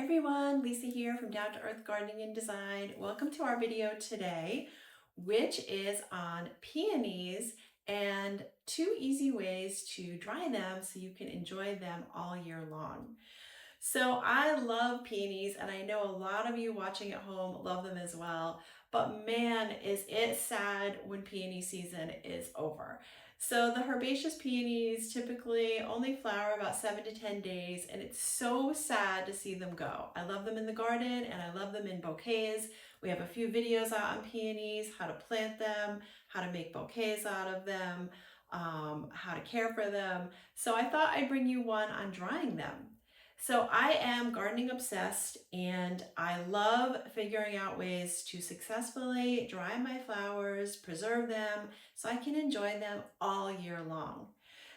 everyone, Lisa here from Down to Earth Gardening and Design. Welcome to our video today, which is on peonies and 2 easy ways to dry them so you can enjoy them all year long. So I love peonies, and I know a lot of you watching at home love them as well, but man, is it sad when peony season is over. So the herbaceous peonies typically only flower about 7 to 10 days, and it's so sad to see them go. I love them in the garden, and I love them in bouquets. We have a few videos out on peonies, how to plant them, how to make bouquets out of them, how to care for them. So I thought I'd bring you one on drying them. So I am gardening obsessed, and I love figuring out ways to successfully dry my flowers, preserve them, so I can enjoy them all year long.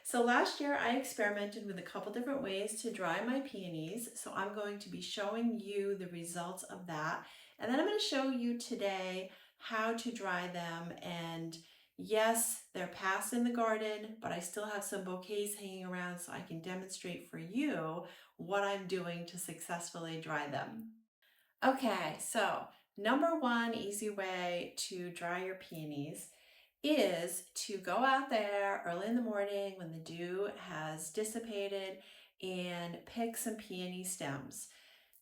So last year I experimented with a couple different ways to dry my peonies. So I'm going to be showing you the results of that. And then I'm going to show you today how to dry them. And yes, they're past in the garden, but I still have some bouquets hanging around so I can demonstrate for you what I'm doing to successfully dry them. Okay, so number one easy way to dry your peonies is to go out there early in the morning when the dew has dissipated and pick some peony stems.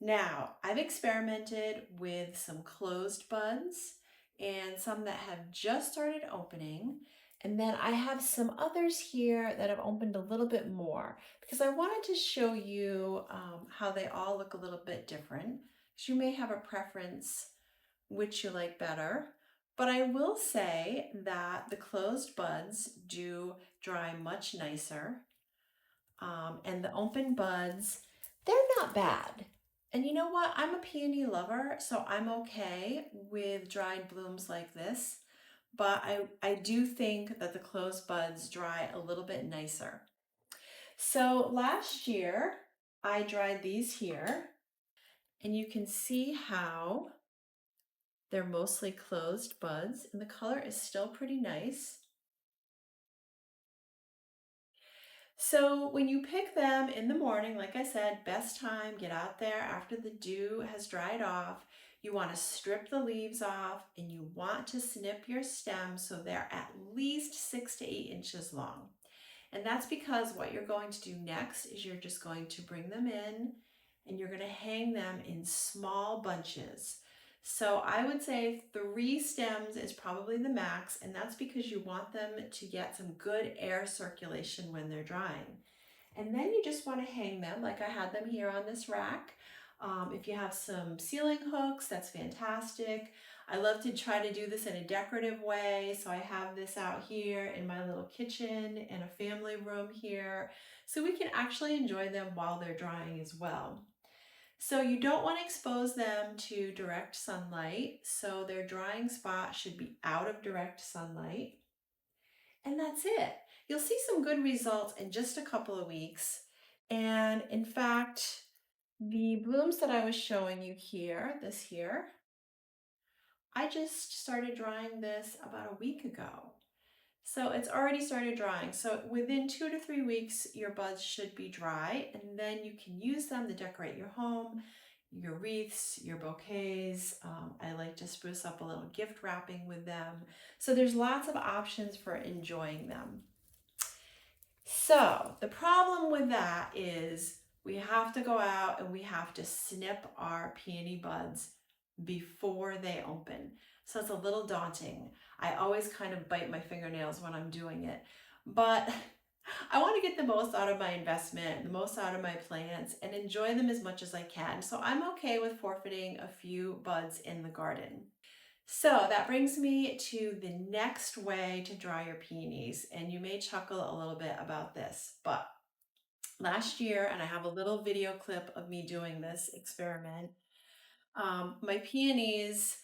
Now, I've experimented with some closed buds and some that have just started opening. And then I have some others here that have opened a little bit more because I wanted to show you how they all look a little bit different. So you may have a preference which you like better. But I will say that the closed buds do dry much nicer. And the open buds, they're not bad. And you know what? I'm a peony lover, so I'm okay with dried blooms like this. But I do think that the closed buds dry a little bit nicer. So last year, I dried these here. And you can see how they're mostly closed buds, and the color is still pretty nice. So when you pick them in the morning, like I said, best time, get out there after the dew has dried off. You want to strip the leaves off, and you want to snip your stems so they're at least 6 to 8 inches long. And that's because what you're going to do next is you're just going to bring them in and you're going to hang them in small bunches. So I would say 3 stems is probably the max, and that's because you want them to get some good air circulation when they're drying. And then you just want to hang them like I had them here on this rack. If you have some ceiling hooks, that's fantastic. I love to try to do this in a decorative way. So I have this out here in my little kitchen and a family room here. So we can actually enjoy them while they're drying as well. So you don't want to expose them to direct sunlight. So their drying spot should be out of direct sunlight. And that's it. You'll see some good results in just a couple of weeks. And in fact, the blooms that I was showing you here, this here, I just started drying this about a week ago. So it's already started drying. So within 2 to 3 weeks, your buds should be dry, and then you can use them to decorate your home, your wreaths, your bouquets. I like to spruce up a little gift wrapping with them. So there's lots of options for enjoying them. So the problem with that is we have to go out and we have to snip our peony buds before they open. So it's a little daunting. I always kind of bite my fingernails when I'm doing it, but I want to get the most out of my investment, the most out of my plants, and enjoy them as much as I can. So I'm okay with forfeiting a few buds in the garden. So that brings me to the next way to dry your peonies, and you may chuckle a little bit about this, but last year, and I have a little video clip of me doing this experiment, my peonies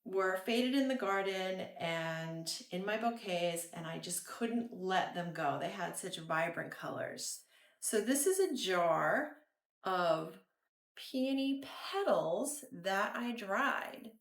were faded in the garden and in my bouquets, and I just couldn't let them go. They had such vibrant colors. So this is a jar of peony petals that I dried.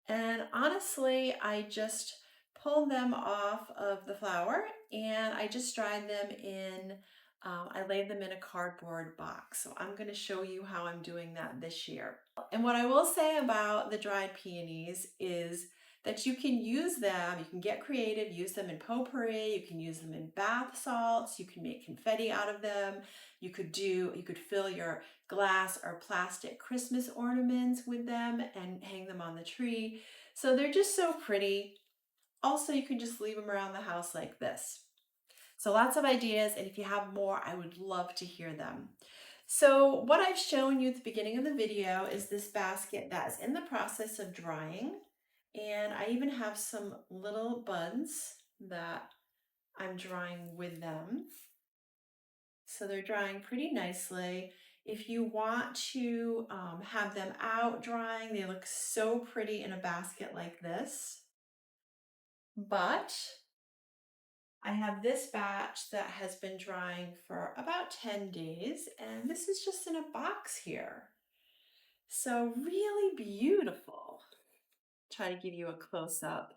And honestly, I just pulled them off of the flower and I just dried them in I laid them in a cardboard box. So I'm going to show you how I'm doing that this year. And what I will say about the dried peonies is that you can use them, you can get creative, use them in potpourri, you can use them in bath salts, you can make confetti out of them, you could fill your glass or plastic Christmas ornaments with them and hang them on the tree. So they're just so pretty. Also, you can just leave them around the house like this. So lots of ideas, and if you have more, I would love to hear them. So what I've shown you at the beginning of the video is this basket that is in the process of drying. And I even have some little buds that I'm drying with them. So they're drying pretty nicely. If you want to have them out drying, they look so pretty in a basket like this. But I have this batch that has been drying for about 10 days, and this is just in a box here. So really beautiful. Try to give you a close up.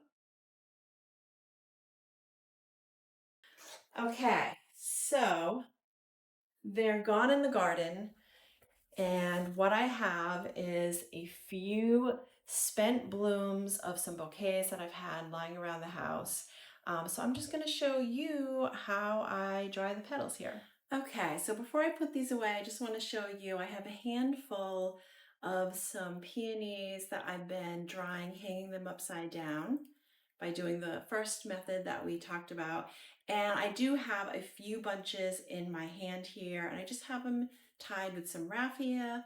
Okay, so they're gone in the garden, and what I have is a few spent blooms of some bouquets that I've had lying around the house. So I'm just going to show you how I dry the petals here. Okay, so before I put these away, I just want to show you I have a handful of some peonies that I've been drying, hanging them upside down by doing the first method that we talked about. And I do have a few bunches in my hand here, and I just have them tied with some raffia,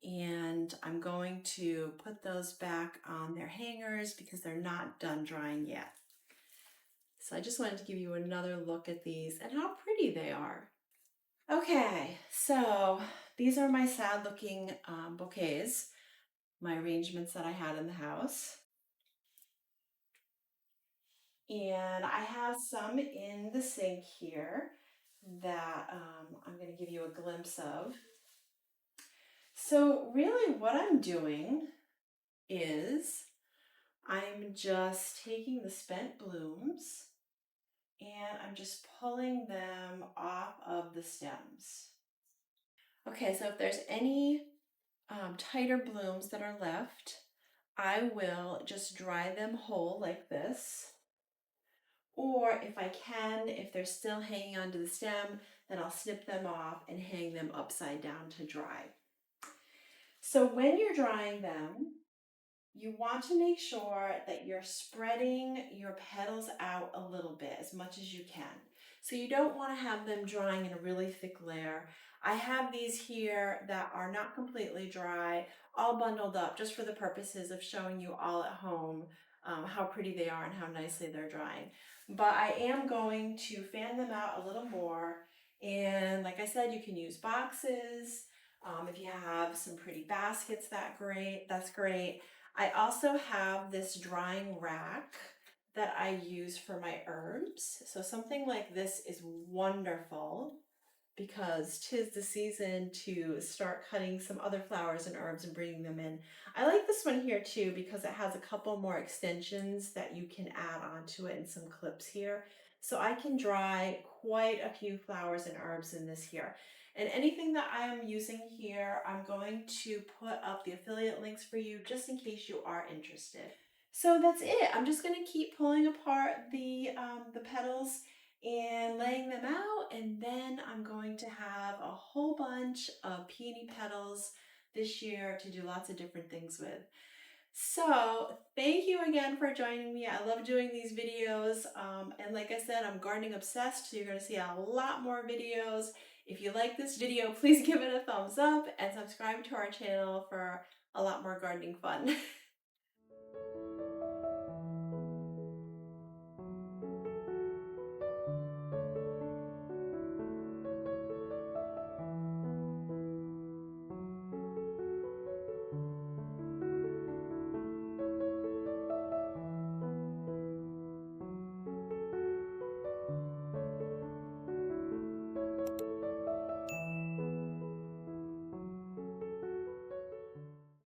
and I'm going to put those back on their hangers because they're not done drying yet. So I just wanted to give you another look at these and how pretty they are. Okay, so these are my sad looking bouquets, my arrangements that I had in the house. And I have some in the sink here that I'm going to give you a glimpse of. So really what I'm doing is I'm just taking the spent blooms and I'm just pulling them off of the stems. Okay, so if there's any tighter blooms that are left, I will just dry them whole like this. Or if I can, if they're still hanging onto the stem, then I'll snip them off and hang them upside down to dry. So when you're drying them, you want to make sure that you're spreading your petals out a little bit, as much as you can. So you don't want to have them drying in a really thick layer. I have these here that are not completely dry, all bundled up just for the purposes of showing you all at home how pretty they are and how nicely they're drying. But I am going to fan them out a little more. And like I said, you can use boxes. If you have some pretty baskets, that's great. I also have this drying rack that I use for my herbs. So something like this is wonderful because 'tis the season to start cutting some other flowers and herbs and bringing them in. I like this one here too because it has a couple more extensions that you can add onto it and some clips here. So I can dry quite a few flowers and herbs in this here. And anything that I am using here, I'm going to put up the affiliate links for you just in case you are interested. So that's it. I'm just going to keep pulling apart the petals and laying them out, and then I'm going to have a whole bunch of peony petals this year to do lots of different things with. So thank you again for joining me. I love doing these videos, and like I said, I'm gardening obsessed, so you're going to see a lot more videos. If you like this video, please give it a thumbs up and subscribe to our channel for a lot more gardening fun.